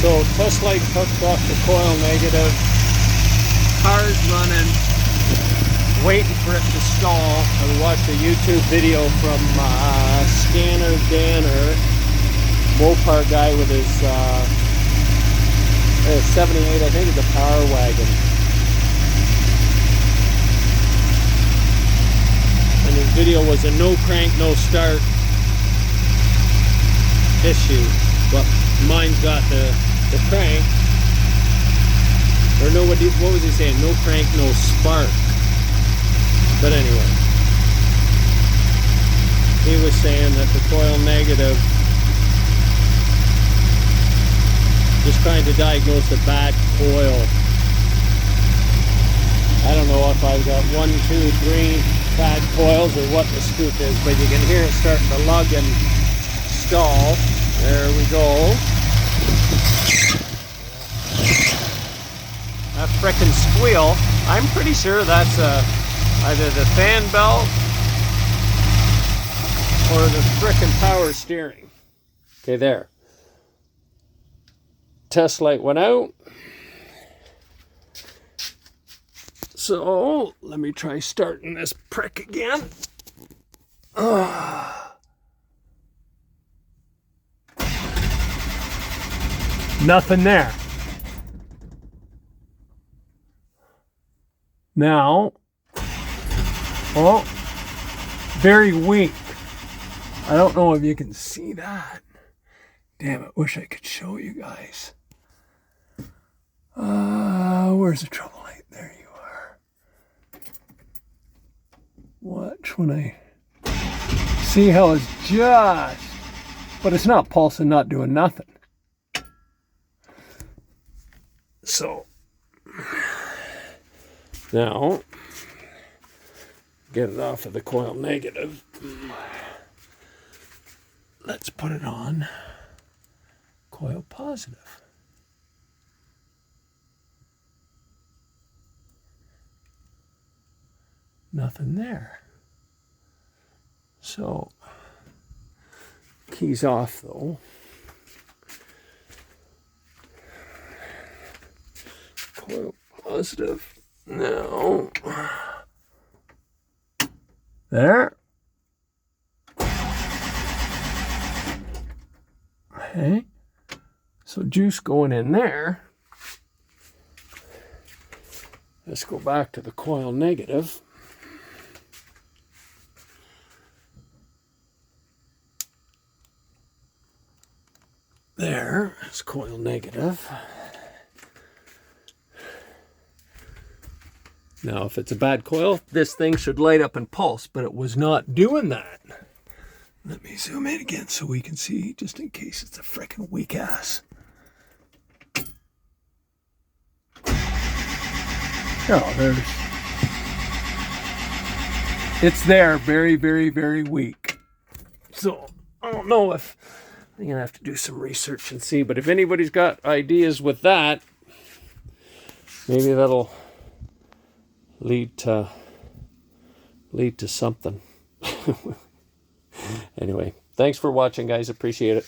So test light hooked up the coil negative, car's running, waiting for it to stall. I watched a YouTube video from Scanner Danner, Mopar guy with his 78, I think it's a Power Wagon. And his video was a no crank, no start issue. But mine's got the crank. Or no, what was he saying? No crank, no spark. But anyway, he was saying that the coil negative, just trying to diagnose the bad coil. I don't know if I've got 1, 2, 3 bad coils or what the scoop is, but you can hear it starting to lug and stall. There we go. That frickin' squeal, I'm pretty sure that's either the fan belt or the frickin' power steering. Okay, there. Test light went out. So, let me try starting this prick again. Nothing there. Now, oh, very weak. I don't know if you can see that. Damn it, wish I could show you guys. Where's the trouble light? There you are. Watch when I see how it's just, but it's not pulsing, not doing nothing. So now get it off of the coil negative. Let's put it on coil positive. Nothing there. So keys off though. Coil positive. Now, there. Okay. So juice going in there. Let's go back to the coil negative. There, it's coil negative. Now, if it's a bad coil, this thing should light up and pulse, but it was not doing that. Let me zoom in again so we can see, just in case it's a frickin' weak ass. Oh, it's there, very, very, very weak. So, I don't know if, I'm going to have to do some research and see, but if anybody's got ideas with that, maybe that'll lead to something. Anyway, thanks for watching, guys. Appreciate it.